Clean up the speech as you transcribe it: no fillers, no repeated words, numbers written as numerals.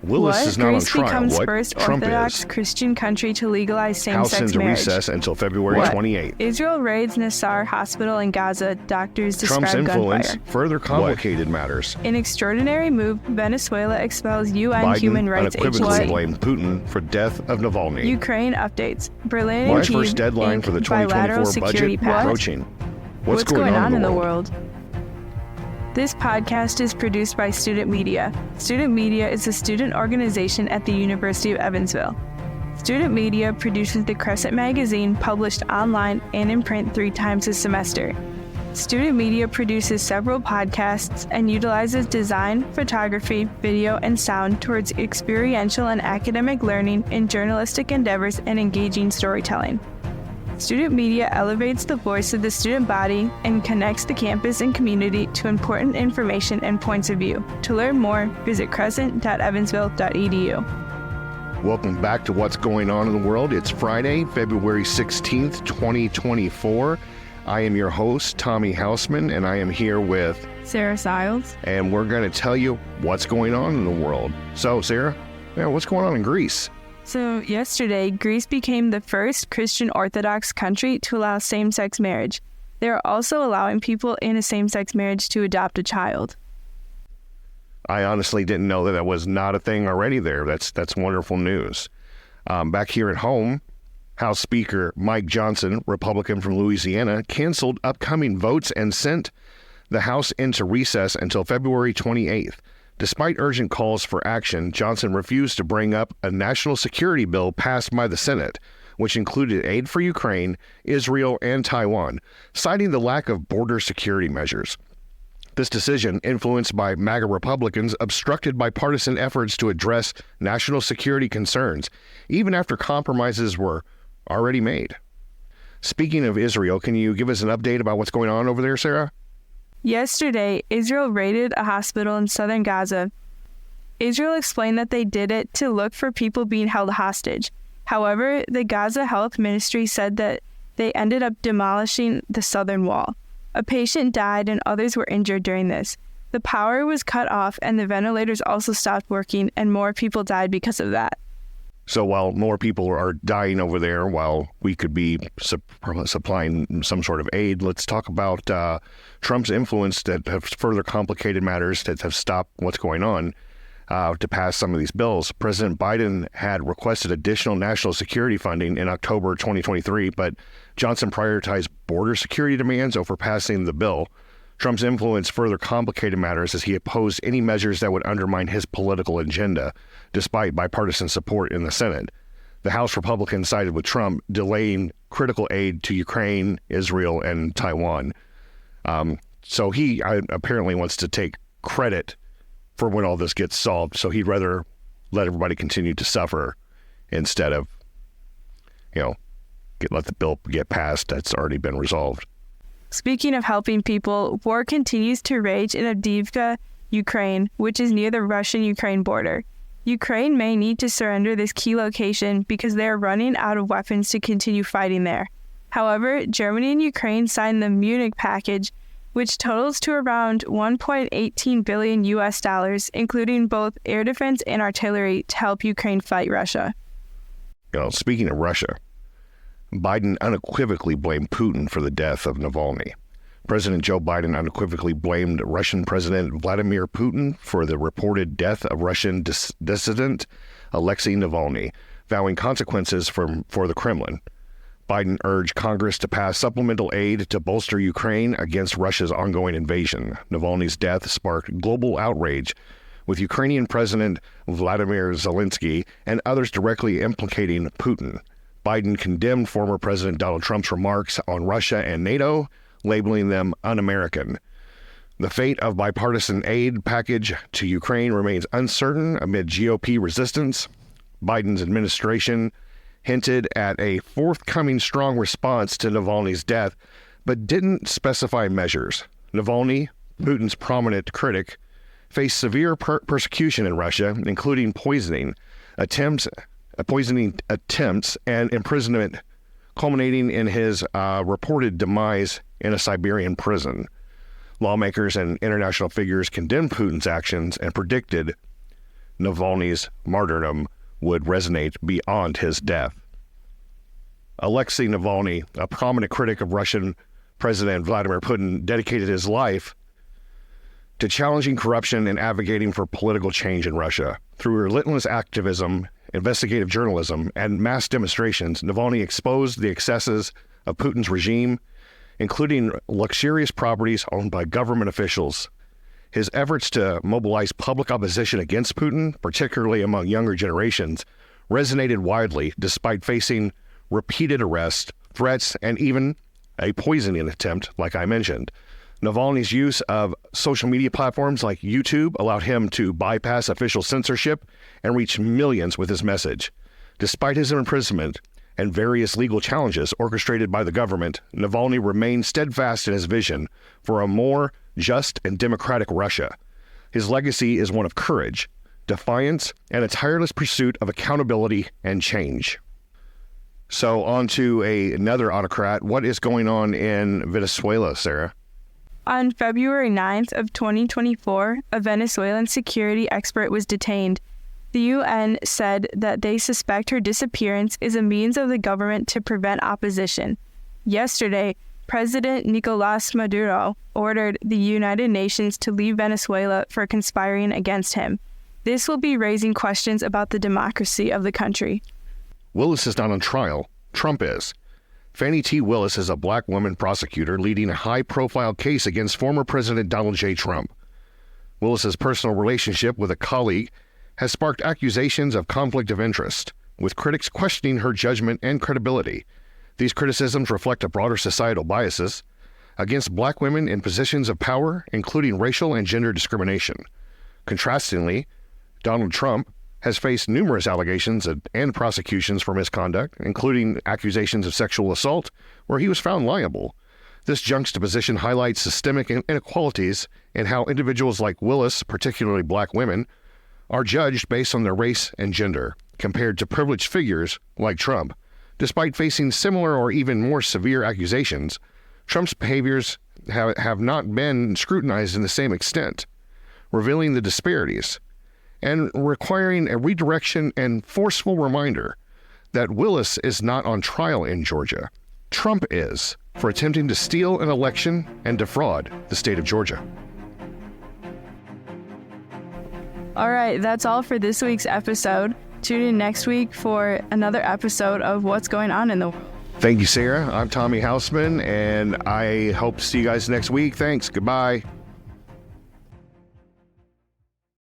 Willis is not on Greece trial. becomes What? first Trump Orthodox is. Christian country to legalize House same-sex into marriage. recess until February What? 28th. Israel raids Nasser Hospital in Gaza. Doctors Trump's describe influence gunfire. further complicated matters. In extraordinary move, Venezuela expels UN human Biden rights unequivocally agency. blamed Putin for death of Navalny. Ukraine updates. Berlin and March Kyiv 1st deadline ink for the bilateral 2024 security budget pact. approaching. What's going on in the world? This podcast is produced by Student Media. Student Media is a student organization at the University of Evansville. Student Media produces the Crescent magazine, published online and in print 3 times a semester. Student Media produces several podcasts and utilizes design, photography, video, and sound towards experiential and academic learning in journalistic endeavors and engaging storytelling. Student Media elevates the voice of the student body and connects the campus and community to important information and points of view. To learn more, visit crescent.evansville.edu. Welcome back to What's Going On in the World. It's Friday, February 16th, 2024. I am your host, Tommy Hausman, and I am here with Sarah Siles. And we're going to tell you what's going on in the world. So, Sarah, what's going on in Greece? So yesterday, Greece became the first Christian Orthodox country to allow same-sex marriage. They are also allowing people in a same-sex marriage to adopt a child. I honestly didn't know that was not a thing already there. That's wonderful news. Back here at home, House Speaker Mike Johnson, Republican from Louisiana, canceled upcoming votes and sent the House into recess until February 28th. Despite urgent calls for action, Johnson refused to bring up a national security bill passed by the Senate, which included aid for Ukraine, Israel, and Taiwan, citing the lack of border security measures. This decision, influenced by MAGA Republicans, obstructed bipartisan efforts to address national security concerns, even after compromises were already made. Speaking of Israel, can you give us an update about what's going on over there, Sarah? Yesterday, Israel raided a hospital in southern Gaza. Israel explained that they did it to look for people being held hostage. However, the Gaza Health Ministry said that they ended up demolishing the southern wall. A patient died and others were injured during this. The power was cut off and the ventilators also stopped working, and more people died because of that. So while more people are dying over there, while we could be supplying some sort of aid, let's talk about Trump's influence that have further complicated matters that have stopped what's going on to pass some of these bills. President Biden had requested additional national security funding in October 2023, but Johnson prioritized border security demands over passing the bill. Trump's influence further complicated matters as he opposed any measures that would undermine his political agenda, despite bipartisan support in the Senate. The House Republicans sided with Trump, delaying critical aid to Ukraine, Israel, and Taiwan. So he apparently wants to take credit for when all this gets solved, so he'd rather let everybody continue to suffer instead of, let the bill get passed that's already been resolved. Speaking of helping people, war continues to rage in Avdiivka, Ukraine, which is near the Russian-Ukraine border. Ukraine may need to surrender this key location because they are running out of weapons to continue fighting there. However, Germany and Ukraine signed the Munich package, which totals to around $1.18 billion US, including both air defense and artillery to help Ukraine fight Russia. Speaking of Russia, Biden unequivocally blamed Putin for the death of Navalny. President Joe Biden unequivocally blamed Russian President Vladimir Putin for the reported death of Russian dissident Alexei Navalny, vowing consequences for the Kremlin. Biden urged Congress to pass supplemental aid to bolster Ukraine against Russia's ongoing invasion. Navalny's death sparked global outrage, with Ukrainian President Vladimir Zelensky and others directly implicating Putin. Biden condemned former President Donald Trump's remarks on Russia and NATO, labeling them un-American. The fate of bipartisan aid package to Ukraine remains uncertain amid GOP resistance. Biden's administration hinted at a forthcoming strong response to Navalny's death, but didn't specify measures. Navalny, Putin's prominent critic, faced severe persecution in Russia, including poisoning attempts and imprisonment, culminating in his reported demise in a Siberian prison. Lawmakers and international figures condemned Putin's actions and predicted Navalny's martyrdom would resonate beyond his death. Alexei Navalny, a prominent critic of Russian President Vladimir Putin, dedicated his life to challenging corruption and advocating for political change in Russia. Through relentless activism, investigative journalism, and mass demonstrations, Navalny exposed the excesses of Putin's regime, including luxurious properties owned by government officials. His efforts to mobilize public opposition against Putin, particularly among younger generations, resonated widely despite facing repeated arrests, threats, and even a poisoning attempt, like I mentioned. Navalny's use of social media platforms like YouTube allowed him to bypass official censorship and reach millions with his message. Despite his imprisonment and various legal challenges orchestrated by the government, Navalny remained steadfast in his vision for a more just and democratic Russia. His legacy is one of courage, defiance, and a tireless pursuit of accountability and change. So on to another autocrat. What is going on in Venezuela, Sarah? On February 9th of 2024, a Venezuelan security expert was detained. The UN said that they suspect her disappearance is a means of the government to prevent opposition. Yesterday, President Nicolás Maduro ordered the United Nations to leave Venezuela for conspiring against him. This will be raising questions about the democracy of the country. Willis is not on trial. Trump is. Fannie T. Willis is a black woman prosecutor leading a high-profile case against former President Donald J. Trump. Willis's personal relationship with a colleague has sparked accusations of conflict of interest, with critics questioning her judgment and credibility. These criticisms reflect a broader societal biases against black women in positions of power, including racial and gender discrimination. Contrastingly, Donald Trump has faced numerous allegations and prosecutions for misconduct, including accusations of sexual assault, where he was found liable. This juxtaposition highlights systemic inequalities in how individuals like Willis, particularly black women, are judged based on their race and gender, compared to privileged figures like Trump. Despite facing similar or even more severe accusations, Trump's behaviors have not been scrutinized in the same extent, revealing the disparities and requiring a redirection and forceful reminder that Willis is not on trial in Georgia. Trump is, for attempting to steal an election and defraud the state of Georgia. All right, that's all for this week's episode. Tune in next week for another episode of What's Going On in the World. Thank you, Sarah. I'm Tommy Hausman, and I hope to see you guys next week. Thanks. Goodbye.